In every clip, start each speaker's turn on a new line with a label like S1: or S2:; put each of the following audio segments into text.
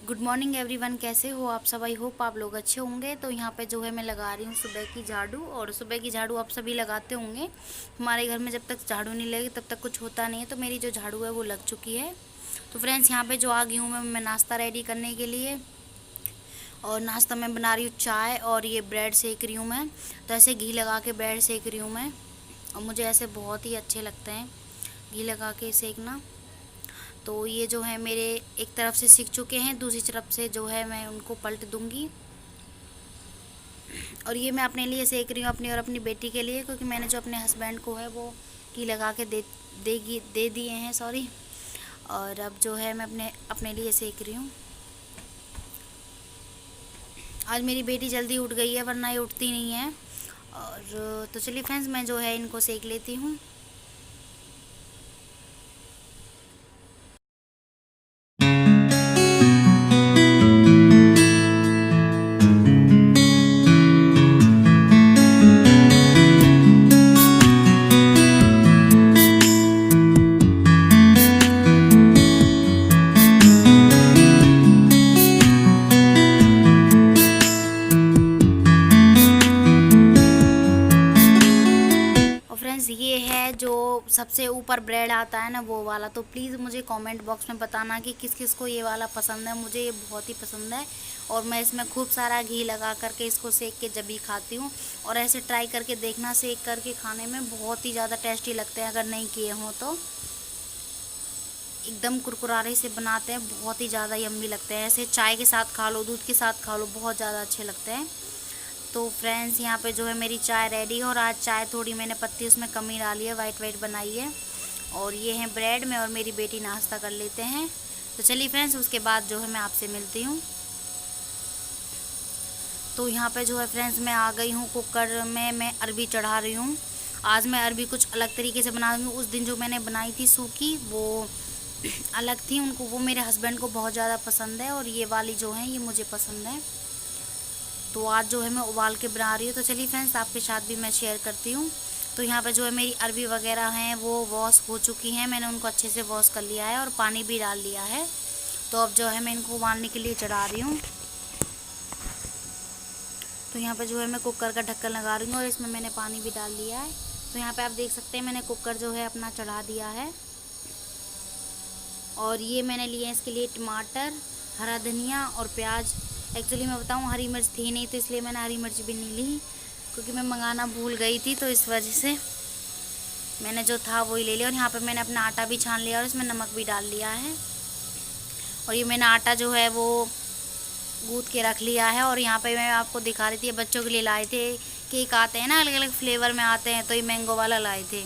S1: Good morning everyone, कैसे हो आप सब। आई होप आप लोग अच्छे होंगे। तो यहाँ पे जो है मैं लगा रही हूँ सुबह की झाड़ू। और सुबह की झाड़ू आप सभी लगाते होंगे। हमारे घर में जब तक झाड़ू नहीं लगी तब तक कुछ होता नहीं है। तो मेरी जो झाड़ू है वो लग चुकी है। तो फ्रेंड्स यहाँ पे जो आ गई हूँ मैं नाश्ता रेडी करने के लिए। और नाश्ता मैं बना रही हूँ चाय और ये ब्रेड सेक रही हूँ मैं। तो ऐसे घी लगा के ब्रेड सेक रही हूँ मैं। और मुझे ऐसे बहुत ही अच्छे लगते हैं घी लगा के सेकना। तो ये जो है मेरे एक तरफ से सीख चुके हैं, दूसरी तरफ से जो है मैं उनको पलट दूंगी। और ये मैं अपने लिए सेक रही हूँ, अपनी और अपनी बेटी के लिए, क्योंकि मैंने जो अपने हस्बैंड को है वो घी लगा के दे दिए हैं, सॉरी। और अब जो है मैं अपने अपने लिए सेक रही हूँ। आज मेरी बेटी जल्दी उठ गई है, वरना ये उठती नहीं है। और तो चलिए फ्रेंड्स, मैं जो है इनको सेक लेती हूँ। और फ्रेंड्स ये है जो सबसे ऊपर ब्रेड आता है ना, वो वाला। तो प्लीज़ मुझे कमेंट बॉक्स में बताना कि किस किस को ये वाला पसंद है। मुझे ये बहुत ही पसंद है। और मैं इसमें खूब सारा घी लगा करके इसको सेक के जब भी खाती हूँ। और ऐसे ट्राई करके देखना, सेक करके खाने में बहुत ही ज़्यादा टेस्टी लगते हैं। अगर नहीं किए हों तो एकदम कुरकुरारे से बनाते हैं, बहुत ही ज़्यादा यम्मी लगते हैं। ऐसे चाय के साथ खा लो, दूध के साथ खा लो, बहुत ज़्यादा अच्छे लगते हैं। तो फ्रेंड्स यहाँ पे जो है मेरी चाय रेडी है। और आज चाय थोड़ी मैंने पत्ती उसमें कमी डाली है, वाइट वाइट बनाई है। और ये है ब्रेड में और मेरी बेटी नाश्ता कर लेते हैं। तो चलिए फ्रेंड्स, उसके बाद जो है मैं आपसे मिलती हूँ। तो यहाँ पे जो है फ्रेंड्स मैं आ गई हूँ कुकर में, मैं अरबी चढ़ा रही हूँ। आज मैं अरबी कुछ अलग तरीके से बना रही हूँ। उस दिन जो मैंने बनाई थी सूखी, वो अलग थी। उनको वो मेरे हस्बैंड को बहुत ज़्यादा पसंद है, और ये वाली जो है ये मुझे पसंद है। तो आज जो है मैं उबाल के बना रही हूँ। तो चलिए फ्रेंड्स, आपके साथ भी मैं शेयर करती हूँ। तो यहाँ पे जो है मेरी अरबी वगैरह हैं वो वॉश हो चुकी हैं। मैंने उनको अच्छे से वॉश कर लिया है और पानी भी डाल लिया है। तो अब जो है मैं इनको उबालने के लिए चढ़ा रही हूँ। तो यहाँ पे जो है मैं कुकर का ढक्कन लगा रही हूँ और इसमें मैंने पानी भी डाल लिया है। तो यहाँ पे आप देख सकते हैं मैंने कुकर जो है अपना चढ़ा दिया है। और ये मैंने लिए हैं इसके लिए टमाटर, हरा धनिया और प्याज। एक्चुअली मैं बताऊँ, हरी मिर्च थी नहीं, तो इसलिए मैंने हरी मिर्च भी नहीं ली, क्योंकि मैं मंगाना भूल गई थी। तो इस वजह से मैंने जो था वही ले लिया। और यहाँ पे मैंने अपना आटा भी छान लिया और इसमें नमक भी डाल लिया है। और ये मैंने आटा जो है वो गूँथ के रख लिया है। और यहाँ पे मैं आपको दिखा रही थी, बच्चों के लिए लाए थे केक, आते हैं ना अलग अलग फ्लेवर में आते हैं, तो ये मैंगो वाला लाए थे।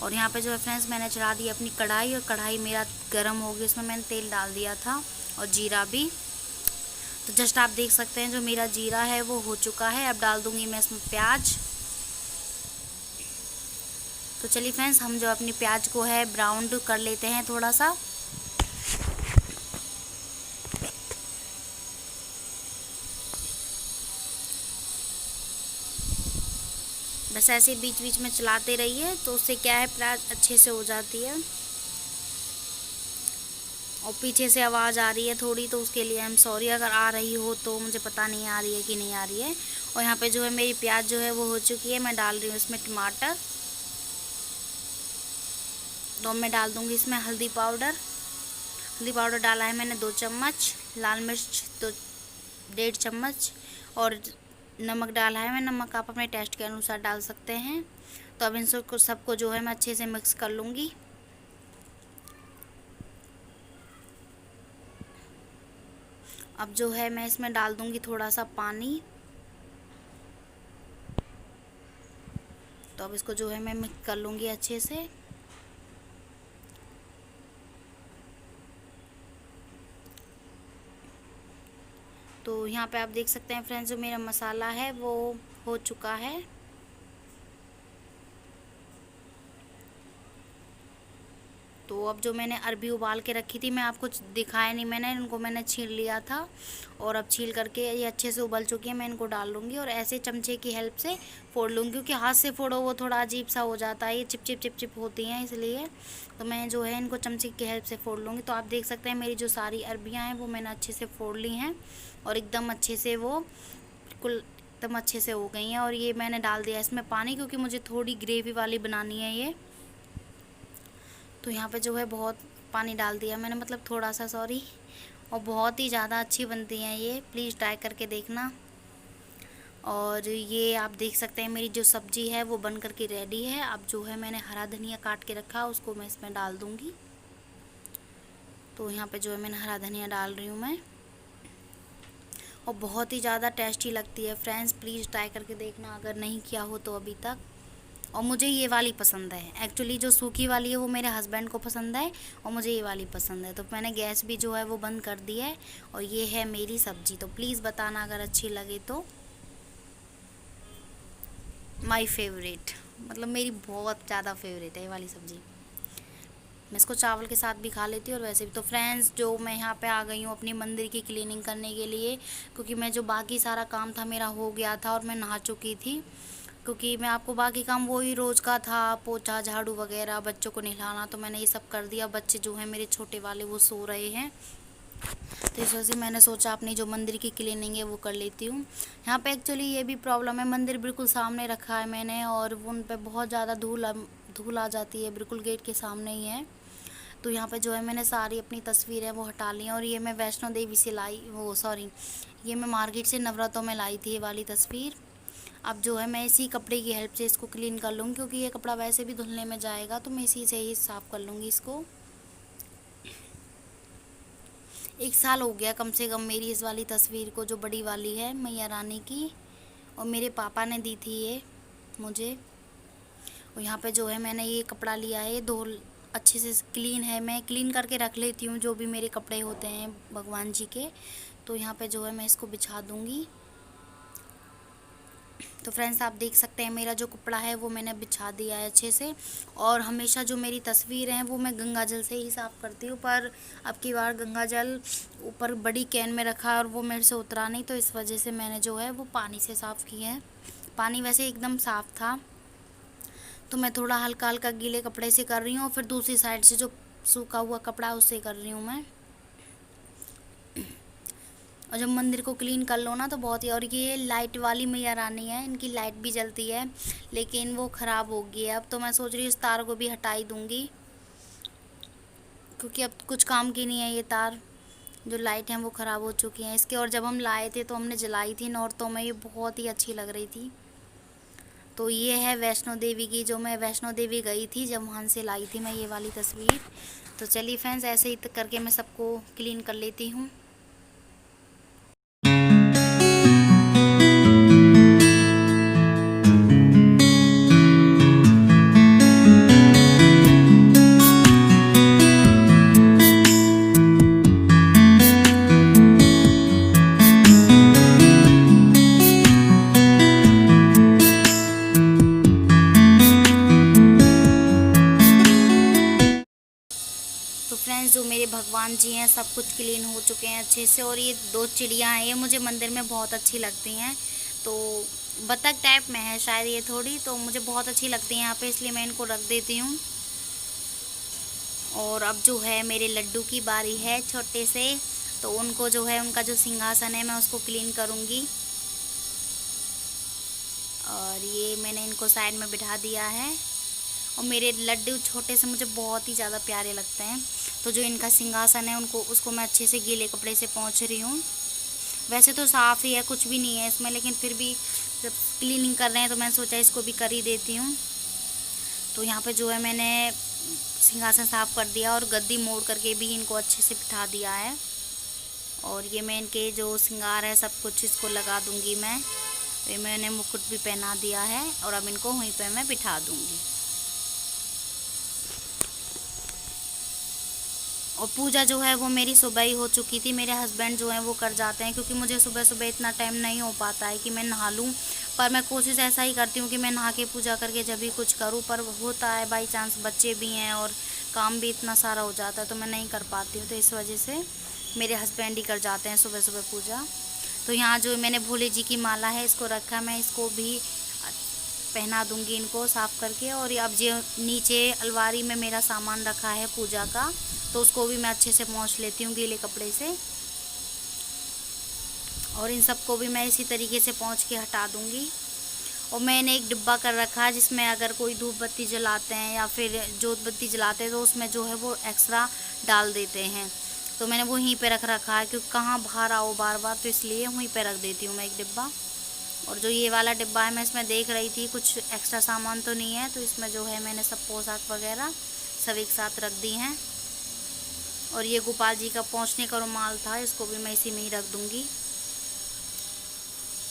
S1: और यहाँ पे जो है फ्रेंड्स मैंने चढ़ा दी अपनी कढ़ाई, और कढ़ाई मेरा गर्म हो गई, इसमें मैंने तेल डाल दिया था और जीरा भी। तो जस्ट आप देख सकते हैं जो मेरा जीरा है वो हो चुका है। अब डाल दूंगी मैं इसमें प्याज। तो चलिए फ्रेंड्स, हम जो अपनी प्याज को है ब्राउन कर लेते हैं थोड़ा सा। बस ऐसे बीच बीच में चलाते रहिए, तो उससे क्या है प्याज अच्छे से हो जाती है। और पीछे से आवाज़ आ रही है थोड़ी, तो उसके लिए आई एम सॉरी। अगर आ रही हो तो मुझे पता नहीं आ रही है कि नहीं आ रही है। और यहाँ पे जो है मेरी प्याज जो है वो हो चुकी है। मैं डाल रही हूँ इसमें टमाटर। तो मैं डाल दूँगी इसमें हल्दी पाउडर। हल्दी पाउडर डाला है मैंने 2 चम्मच, लाल मिर्च तो 1.5 चम्मच, और नमक डाला है मैं। नमक आप अपने टेस्ट के अनुसार डाल सकते हैं। तो अब इन सबको जो है मैं अच्छे से मिक्स कर लूँगी। अब जो है मैं इसमें डाल दूँगी थोड़ा सा पानी। तो अब इसको जो है मैं मिक्स कर लूँगी अच्छे से। तो यहाँ पे आप देख सकते हैं फ्रेंड्स, जो मेरा मसाला है वो हो चुका है। तो अब जो मैंने अरबी उबाल के रखी थी, मैं आपको दिखाया नहीं मैंने, इनको मैंने छील लिया था और अब छील करके ये अच्छे से उबल चुकी है। मैं इनको डाल लूँगी और ऐसे चमचे की हेल्प से फोड़ लूँगी, क्योंकि हाथ से फोड़ो वो थोड़ा अजीब सा हो जाता है, ये चिप चिप होती हैं, इसलिए तो मैं जो है इनको चमचे की हेल्प से फोड़ लूँगी। तो आप देख सकते हैं मेरी जो सारी अरबियाँ हैं वो मैंने अच्छे से फोड़ ली हैं और एकदम अच्छे से वो बिल्कुल एकदम अच्छे से हो गई हैं। और ये मैंने डाल दिया इसमें पानी, क्योंकि मुझे थोड़ी ग्रेवी वाली बनानी है ये, तो यहाँ पे जो है बहुत पानी डाल दिया मैंने, मतलब थोड़ा सा, सॉरी। और बहुत ही ज़्यादा अच्छी बनती हैं ये, प्लीज़ ट्राई करके देखना। और ये आप देख सकते हैं मेरी जो सब्ज़ी है वो बन करके रेडी है। अब जो है मैंने हरा धनिया काट के रखा, उसको मैं इसमें डाल दूँगी। तो यहाँ पे जो है मैंने हरा धनिया डाल रही हूँ मैं, और बहुत ही ज़्यादा टेस्टी लगती है फ्रेंड्स, प्लीज़ ट्राई करके देखना अगर नहीं किया हो तो अभी तक। और मुझे ये वाली पसंद है एक्चुअली, जो सूखी वाली है वो मेरे हस्बैंड को पसंद है और मुझे ये वाली पसंद है। तो मैंने गैस भी जो है वो बंद कर दी है और ये है मेरी सब्ज़ी। तो प्लीज़ बताना अगर अच्छी लगे तो। माय फेवरेट, मतलब मेरी बहुत ज़्यादा फेवरेट है ये वाली सब्ज़ी। मैं इसको चावल के साथ भी खा लेती हूँ और वैसे भी। तो फ्रेंड्स, जो मैं यहाँ पे आ गई हूँ अपनी मंदिर की क्लीनिंग करने के लिए, क्योंकि मैं जो बाकी सारा काम था मेरा हो गया था और मैं नहा चुकी थी, क्योंकि मैं आपको बाकी काम वही रोज़ का था, पोछा झाड़ू वगैरह, बच्चों को नहलाना, तो मैंने ये सब कर दिया। बच्चे जो हैं मेरे छोटे वाले वो सो रहे हैं, तो इस वजह से मैंने सोचा अपनी जो मंदिर की क्लीनिंग है वो कर लेती हूँ। यहाँ पे एक्चुअली ये भी प्रॉब्लम है, मंदिर बिल्कुल सामने रखा है मैंने और उन पे बहुत ज़्यादा धूल आ जाती है, बिल्कुल गेट के सामने ही है। तो यहाँ पे जो है मैंने सारी अपनी तस्वीरें वो हटा ली हैं। और ये मैं वैष्णो देवी से लाई, वो सॉरी, ये मैं मार्केट से नवरात्रों में लाई थी ये वाली तस्वीर। अब जो है मैं इसी कपड़े की हेल्प से इसको क्लीन कर लूँगी, क्योंकि ये कपड़ा वैसे भी धुलने में जाएगा, तो मैं इसी से ही साफ़ कर लूँगी इसको। 1 साल हो गया कम से कम मेरी इस वाली तस्वीर को, जो बड़ी वाली है मैया रानी की, और मेरे पापा ने दी थी ये मुझे। और यहाँ पे जो है मैंने ये कपड़ा लिया है, धो अच्छे से क्लीन है, मैं क्लीन करके रख लेती हूँ जो भी मेरे कपड़े होते हैं भगवान जी के। तो यहाँ पे जो है मैं इसको बिछा दूँगी। तो फ्रेंड्स, आप देख सकते हैं मेरा जो कपड़ा है वो मैंने बिछा दिया है अच्छे से। और हमेशा जो मेरी तस्वीर हैं वो मैं गंगा जल से ही साफ़ करती हूँ, पर अब की बार गंगा जल ऊपर बड़ी कैन में रखा है और वो मेरे से उतरा नहीं, तो इस वजह से मैंने जो है वो पानी से साफ़ किया है। पानी वैसे एकदम साफ़ था, तो मैं थोड़ा हल्का हल्का गीले कपड़े से कर रही हूँ और फिर दूसरी साइड से जो सूखा हुआ कपड़ा उससे कर रही हूँ मैं। और जब मंदिर को क्लीन कर लो ना तो बहुत ही। और ये लाइट वाली मैया रानी है, इनकी लाइट भी जलती है लेकिन वो ख़राब हो गई है। अब तो मैं सोच रही हूँ इस तार को भी हटा ही दूँगी, क्योंकि अब कुछ काम की नहीं है ये तार, जो लाइट हैं वो ख़राब हो चुकी हैं इसके। और जब हम लाए थे तो हमने जलाई थी नौरतों में, ये बहुत ही अच्छी लग रही थी। तो ये है वैष्णो देवी की, जो मैं वैष्णो देवी गई थी जब वहाँ से लाई थी मैं ये वाली तस्वीर। तो चलिए फ्रेंड्स, ऐसे ही करके मैं सबको क्लीन कर लेती हूँ। तो फ्रेंड्स, जो मेरे भगवान जी हैं सब कुछ क्लीन हो चुके हैं अच्छे से। और ये 2 चिड़ियाँ हैं, ये मुझे मंदिर में बहुत अच्छी लगती हैं। तो बतख टाइप में है शायद ये थोड़ी, तो मुझे बहुत अच्छी लगती हैं यहाँ पे, इसलिए मैं इनको रख देती हूँ। और अब जो है मेरे लड्डू की बारी है छोटे से, तो उनको जो है उनका जो सिंहासन है मैं उसको क्लीन करूँगी। और ये मैंने इनको साइड में बिठा दिया है। और मेरे लड्डू छोटे से मुझे बहुत ही ज़्यादा प्यारे लगते हैं। तो जो इनका सिंहासन है उसको मैं अच्छे से गीले कपड़े से पोंछ रही हूँ। वैसे तो साफ़ ही है, कुछ भी नहीं है इसमें, लेकिन फिर भी जब क्लीनिंग कर रहे हैं तो मैंने सोचा इसको भी कर ही देती हूँ। तो यहाँ पे जो है मैंने सिंहासन साफ़ कर दिया और गद्दी मोड़ करके भी इनको अच्छे से बिठा दिया है। और ये मैं इनके जो श्रृंगार है सब कुछ इसको लगा दूँगी मैं। ये मैंने मुकुट भी पहना दिया है और अब इनको वहीं पर मैं बिठा दूँगी। और पूजा जो है वो मेरी सुबह ही हो चुकी थी। मेरे हस्बैंड जो हैं वो कर जाते हैं, क्योंकि मुझे सुबह सुबह इतना टाइम नहीं हो पाता है कि मैं नहा लूँ। पर मैं कोशिश ऐसा ही करती हूँ कि मैं नहा के पूजा करके जब भी कुछ करूँ, पर होता है बाई चांस बच्चे भी हैं और काम भी इतना सारा हो जाता है तो मैं नहीं कर पाती हूँ, तो इस वजह से मेरे हस्बैंड ही कर जाते हैं सुबह सुबह पूजा। तो यहाँ जो मैंने भोले जी की माला है इसको रखा, मैं इसको भी पहना दूंगी इनको साफ़ करके। और अब जो नीचे अलमारी में मेरा सामान रखा है पूजा का, तो उसको भी मैं अच्छे से पोंछ लेती हूँ गीले कपड़े से। और इन सबको भी मैं इसी तरीके से पोंछ के हटा दूंगी। और मैंने एक डिब्बा कर रखा है जिसमें अगर कोई धूप बत्ती जलाते हैं या फिर जोत बत्ती जलाते हैं तो उसमें जो है वो एक्स्ट्रा डाल देते हैं, तो मैंने वो वहीं पे रख रखा है क्योंकि कहाँ बाहर आओ बार बार, तो इसलिए वहीं पे रख देती हूँ मैं एक डिब्बा। और जो ये वाला डिब्बा है मैं इसमें देख रही थी कुछ एक्स्ट्रा सामान तो नहीं है, तो इसमें जो है मैंने सब पोशाक वगैरह सब एक साथ रख दी हैं। और ये गोपाल जी का पोंछने का रुमाल था, इसको भी मैं इसी में ही रख दूँगी।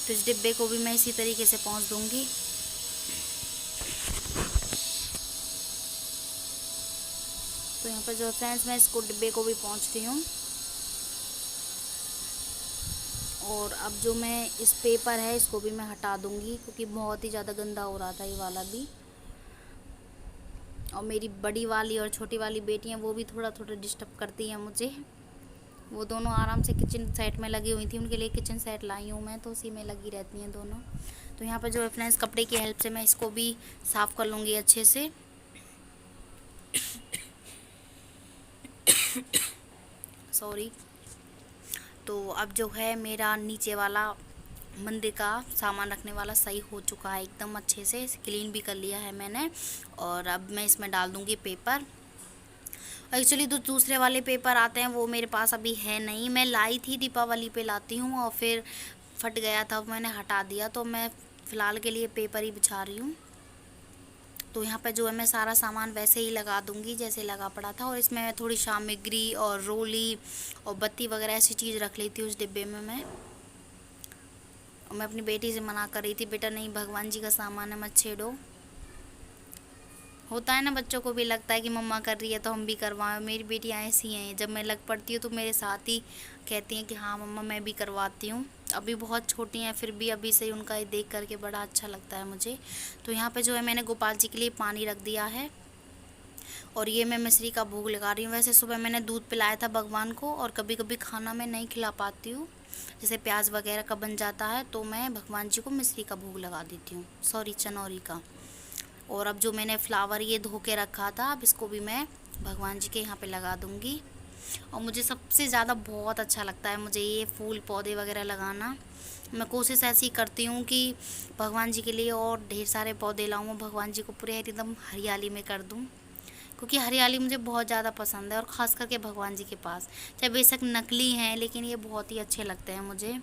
S1: तो इस डिब्बे को भी मैं इसी तरीके से पोंछ दूँगी। तो यहाँ पर जो फ्रेंड्स मैं इसको डिब्बे को भी पोंछ रही हूँ। और अब जो मैं इस पेपर है इसको भी मैं हटा दूँगी क्योंकि बहुत ही ज़्यादा गंदा हो रहा था ये वाला भी। और मेरी बड़ी वाली और छोटी वाली बेटियाँ वो भी थोड़ा थोड़ा डिस्टर्ब करती हैं मुझे। वो दोनों आराम से किचन सेट में लगी हुई थी, उनके लिए किचन सेट लाई हूँ मैं, तो उसी में लगी रहती हैं दोनों। तो यहाँ पर जो है फ्रेंड्स कपड़े की हेल्प से मैं इसको भी साफ़ कर लूँगी अच्छे से। सॉरी। तो अब जो है मेरा नीचे वाला मंदिर का सामान रखने वाला सही हो चुका है, एकदम अच्छे से क्लीन भी कर लिया है मैंने। और अब मैं इसमें डाल दूँगी पेपर। एक्चुअली जो दूसरे वाले पेपर आते हैं वो मेरे पास अभी है नहीं, मैं लाई थी दीपावली पे लाती हूँ और फिर फट गया था, मैंने हटा दिया, तो मैं फ़िलहाल के लिए पेपर ही बिछा रही हूँ। तो यहाँ पे जो है मैं सारा सामान वैसे ही लगा दूँगी जैसे लगा पड़ा था। और इसमें थोड़ी सामग्री और रोली और बत्ती वगैरह ऐसी चीज़ रख लेती हूँ उस डिब्बे में मैं। और मैं अपनी बेटी से मना कर रही थी, बेटा नहीं भगवान जी का सामान है मत छेड़ो। होता है ना, बच्चों को भी लगता है कि मम्मा कर रही है तो हम भी करवाएं। मेरी बेटियाँ ऐसी हैं, जब मैं लग पड़ती हूँ तो मेरे साथ ही कहती हैं कि हाँ मम्मा मैं भी करवाती हूँ। अभी बहुत छोटी हैं फिर भी अभी से ही उनका ये देख करके बड़ा अच्छा लगता है मुझे। तो यहाँ पे जो है मैंने गोपाल जी के लिए पानी रख दिया है। और ये मैं मिश्री का भोग लगा रही हूँ। वैसे सुबह मैंने दूध पिलाया था भगवान को, और कभी कभी खाना मैं नहीं खिला पाती हूँ, जैसे प्याज वगैरह का बन जाता है तो मैं भगवान जी को मिश्री का भोग लगा देती हूँ, सॉरी चनौरी का। और अब जो मैंने फ्लावर ये धो के रखा था अब इसको भी मैं भगवान जी के यहाँ पे लगा दूँगी। और मुझे सबसे ज़्यादा बहुत अच्छा लगता है मुझे ये फूल पौधे वगैरह लगाना। मैं कोशिश ऐसी करती हूँ कि भगवान जी के लिए और ढेर सारे पौधे लाऊँ, भगवान जी को पूरे एकदम हरियाली में कर दूँ, क्योंकि हरियाली मुझे बहुत ज़्यादा पसंद है। और ख़ास करके भगवान जी के पास, चाहे बेशक नकली हैं लेकिन ये बहुत ही अच्छे लगते हैं मुझे।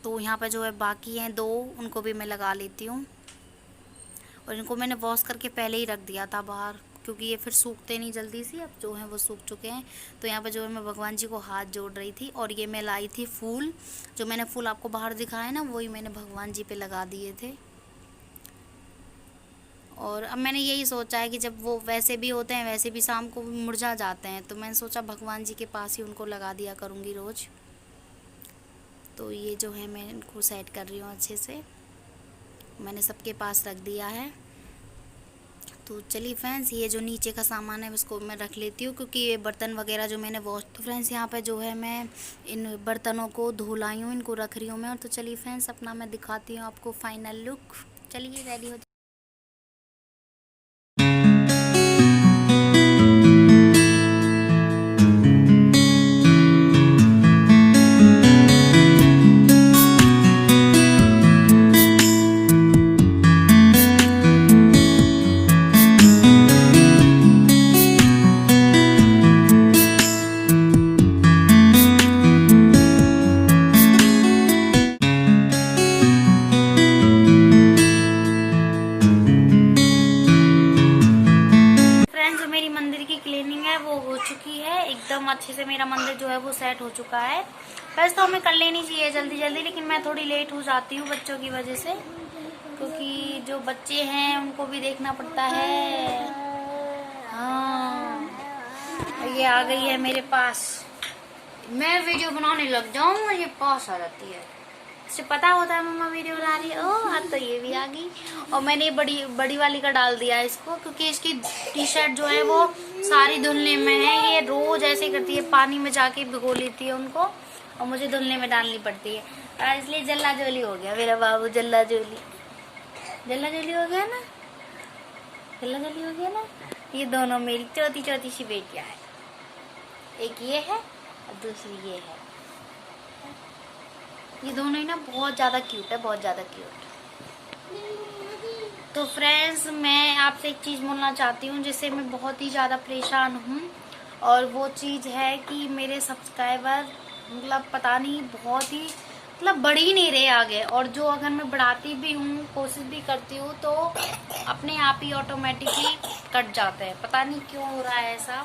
S1: तो यहाँ पर जो है बाकी हैं दो, उनको भी मैं लगा लेती हूँ। और इनको मैंने वॉश करके पहले ही रख दिया था बाहर, क्योंकि ये फिर सूखते नहीं जल्दी से, अब जो हैं वो सूख चुके हैं। तो यहाँ पर जो है मैं भगवान जी को हाथ जोड़ रही थी। और ये मैं लाई थी फूल, जो मैंने फूल आपको बाहर दिखाया ना वही मैंने भगवान जी पे लगा दिए थे। और अब मैंने यही सोचा है कि जब वो वैसे भी होते हैं वैसे भी शाम को मुरझा जाते हैं, तो मैंने सोचा भगवान जी के पास ही उनको लगा दिया करूँगी रोज़। तो ये जो है मैं इनको सेट कर रही हूँ अच्छे से, मैंने सबके पास रख दिया है। तो चलिए फ्रेंड्स ये जो नीचे का सामान है उसको मैं रख लेती हूँ, क्योंकि ये बर्तन वगैरह जो मैंने वॉश। तो फ्रेंड्स यहाँ पे जो है मैं इन बर्तनों को धो लाई हूँ, इनको रख रही हूँ मैं। और तो चलिए फ्रेंड्स अपना मैं दिखाती हूँ आपको फाइनल लुक। चलिए रेडी हो। एकदम अच्छे से मेरा मंदिर जो है वो सेट हो चुका है। वैसे तो हमें कर लेनी चाहिए जल्दी जल्दी, लेकिन मैं थोड़ी लेट हो जाती हूँ बच्चों की वजह से, क्योंकि जो बच्चे हैं उनको भी देखना पड़ता है। हाँ ये आ गई है मेरे पास, मैं वीडियो बनाने लग जाऊँ और ये पास आ जाती है। तुझे पता होता है मम्मा वीडियो बना रही है। ओह अब तो ये भी आ गई। और मैंने बड़ी बड़ी वाली का डाल दिया इसको, क्योंकि इसकी टी शर्ट जो है वो सारी धुलने में है। ये रोज ऐसे करती है, पानी में जाके भिगो लेती है उनको और मुझे धुलने में डालनी पड़ती है। इसलिए जल्ला जोली हो गया मेरा बाबू, जल्ला जोली हो गया ना, जल्ला जोली हो गया ना। ये दोनों मेरी चौथी चौथी सी बेटियां हैं, एक ये है और दूसरी ये है। ये दोनों ही ना बहुत ज़्यादा क्यूट है, बहुत ज़्यादा क्यूट। तो फ्रेंड्स, मैं आपसे एक चीज़ बोलना चाहती हूँ जिससे मैं बहुत ही ज़्यादा परेशान हूँ, और वो चीज़ है कि मेरे सब्सक्राइबर मतलब पता नहीं बहुत ही मतलब बढ़ ही नहीं रहे आगे। और जो अगर मैं बढ़ाती भी हूँ, कोशिश भी करती हूँ, तो अपने आप ही ऑटोमेटिकली कट जाते हैं। पता नहीं क्यों हो रहा है ऐसा।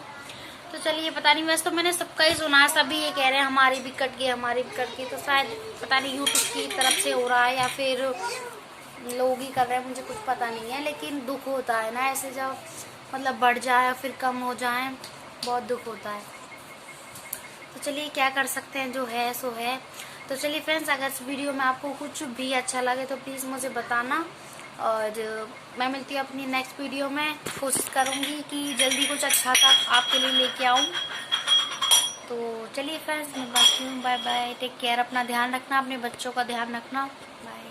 S1: तो चलिए, पता नहीं, वैसे तो मैंने सबका ही सुना, सभी ये कह रहे हैं हमारी भी कट गई, हमारी भी कट गई। तो शायद पता नहीं यूट्यूब की तरफ से हो रहा है या फिर लोग ही कर रहे हैं, मुझे कुछ पता नहीं है। लेकिन दुख होता है ना ऐसे, जब मतलब बढ़ जाए फिर कम हो जाए, बहुत दुख होता है। तो चलिए, क्या कर सकते हैं, जो है सो है। तो चलिए फ्रेंड्स, अगर इस वीडियो में आपको कुछ भी अच्छा लगे तो प्लीज़ मुझे बताना, और मैं मिलती हूँ अपनी नेक्स्ट वीडियो में। कोशिश करूँगी कि जल्दी कुछ अच्छा सा आपके लिए लेके आऊँ। तो चलिए फ्रेंड्स, मैं बात हूँ, बाय बाय, टेक केयर, अपना ध्यान रखना, अपने बच्चों का ध्यान रखना, बाय।